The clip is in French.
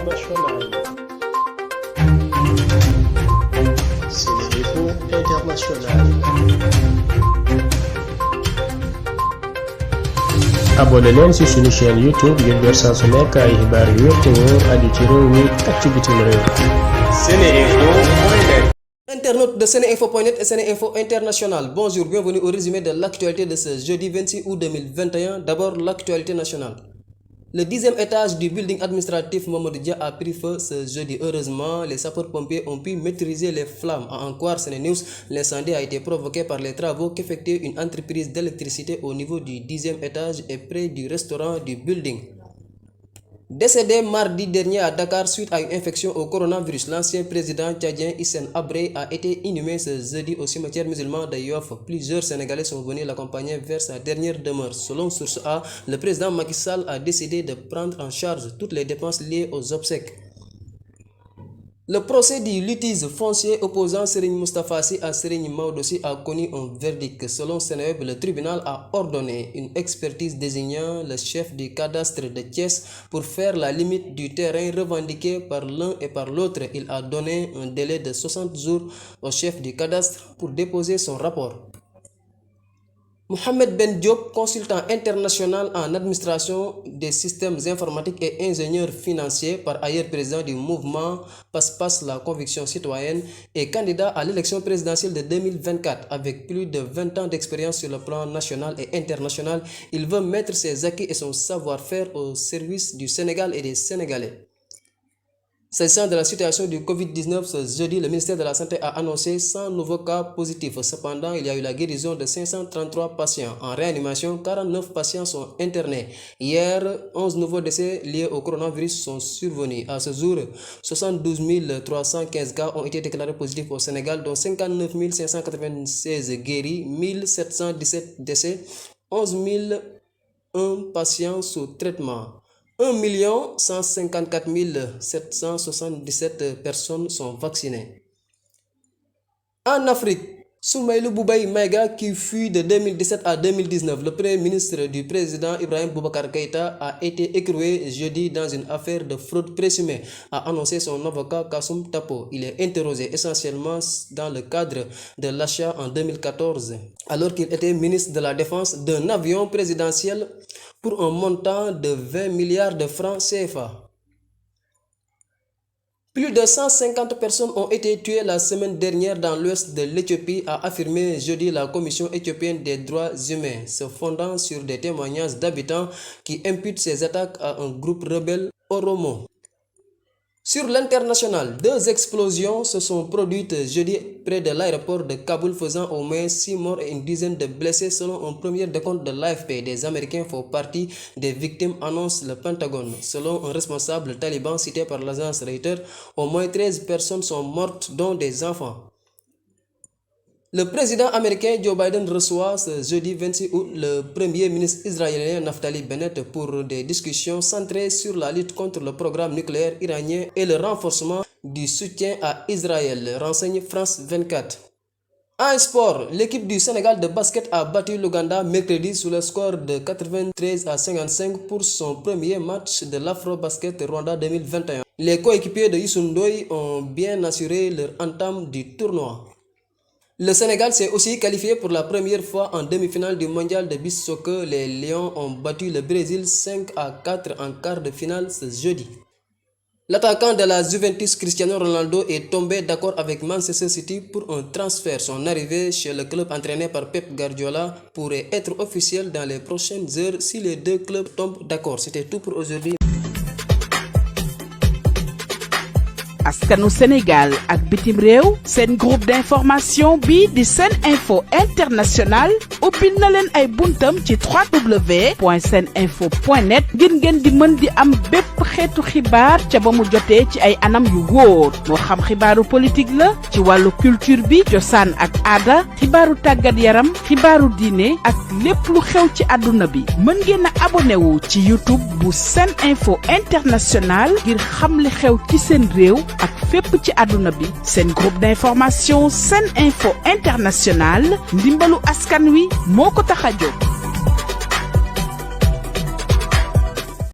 internationale. SeneInfo International. abonné leen ci suñu chaîne YouTube ngir jot saa su nekk ay xibaar yu wér te wóor aju ci réew mi ak ci bitim réew. SeneInfo.net. Internautes de SeneInfo.net et SeneInfo International, bonjour, bienvenue au résumé de l'actualité de ce jeudi 26 août 2021. D'abord, l'actualité nationale. Le 10e étage du building administratif Mamadou Dia a pris feu ce jeudi. Heureusement, les sapeurs-pompiers ont pu maîtriser les flammes. À en croire SeneNews, l'incendie a été provoqué par les travaux qu'effectue une entreprise d'électricité au niveau du 10e étage et près du restaurant du building. Décédé mardi dernier à Dakar suite à une infection au coronavirus, l'ancien président tchadien Hissène Habré a été inhumé ce jeudi au cimetière musulman de Yoff. Plusieurs Sénégalais sont venus l'accompagner vers sa dernière demeure. Selon Source A, le président Macky Sall a décidé de prendre en charge toutes les dépenses liées aux obsèques. Le procès du litige foncier opposant Serigne Moustapha Sy à Serigne Maodo Sy a connu un verdict. Selon Seneweb, le tribunal a ordonné une expertise désignant le chef du cadastre de Thiès pour faire la limite du terrain revendiqué par l'un et par l'autre. Il a donné un délai de 60 jours au chef du cadastre pour déposer son rapport. Mohamed Ben Diop, consultant international en administration des systèmes informatiques et ingénieur financier, par ailleurs président du mouvement Passe la conviction citoyenne, et candidat à l'élection présidentielle de 2024. Avec plus de 20 ans d'expérience sur le plan national et international, il veut mettre ses acquis et son savoir-faire au service du Sénégal et des Sénégalais. S'agissant de la situation du Covid-19, ce jeudi, le ministère de la Santé a annoncé 100 nouveaux cas positifs. Cependant, il y a eu la guérison de 533 patients. En réanimation, 49 patients sont internés. Hier, 11 nouveaux décès liés au coronavirus sont survenus. À ce jour, 72 315 cas ont été déclarés positifs au Sénégal, dont 59 596 guéris, 1717 décès, 11 001 patients sous traitement. 1 154 777 personnes sont vaccinées. En Afrique, Soumaïlou Boubaye Maïga, qui fut de 2017 à 2019 le premier ministre du président Ibrahim Boubacar Keïta, a été écroué jeudi dans une affaire de fraude présumée, a annoncé son avocat Kassoum Tapo. Il est interrogé essentiellement dans le cadre de l'achat en 2014, alors qu'il était ministre de la Défense, d'un avion présidentiel pour un montant de 20 milliards de francs CFA. Plus de 150 personnes ont été tuées la semaine dernière dans l'ouest de l'Éthiopie, a affirmé jeudi la Commission éthiopienne des droits humains, se fondant sur des témoignages d'habitants qui imputent ces attaques à un groupe rebelle Oromo. Sur l'international, 2 explosions se sont produites jeudi près de l'aéroport de Kaboul, faisant au moins 6 morts et une dizaine de blessés selon un premier décompte de l'AFP. Des Américains font partie des victimes, annonce le Pentagone. Selon un responsable taliban cité par l'agence Reuters, au moins 13 personnes sont mortes, dont des enfants. Le président américain Joe Biden reçoit ce jeudi 26 août le premier ministre israélien Naftali Bennett pour des discussions centrées sur la lutte contre le programme nucléaire iranien et le renforcement du soutien à Israël, renseigne France 24. En sport, l'équipe du Sénégal de basket a battu l'Ouganda mercredi sous le score de 93 à 55 pour son premier match de l'Afro-Basket Rwanda 2021. Les coéquipiers de Youssou Ndoye ont bien assuré leur entame du tournoi. Le Sénégal s'est aussi qualifié pour la première fois en demi-finale du mondial de beach soccer. Les Lions ont battu le Brésil 5-4 en quart de finale ce jeudi. L'attaquant de la Juventus Cristiano Ronaldo est tombé d'accord avec Manchester City pour un transfert. Son arrivée chez le club entraîné par Pep Guardiola pourrait être officielle dans les prochaines heures si les deux clubs tombent d'accord. C'était tout pour aujourd'hui. askanu Sénégal ak bitim réew seen groupe d'information bi di SeneInfo International ubbil na leen ay buntam ci www.seninfo.net ngir ngeen di mën di am bépp xeetu xibaar ca ba mu jotee ci ay anam yu wóor moo xam xibaaru politique la ci wàllu culture bi cosaan ak aada xibaaru tàggat yaram xibaaru diine ak lépp lu xew ci àdduna bi mën ngeen a abonné wu ci YouTube bu SeneInfo International ngir xam li xew ci seen réew ak fépp ci àdduna bi. Seen groupe d'information SeneInfo International ndimbalu askan wi moo ko tax a jóg.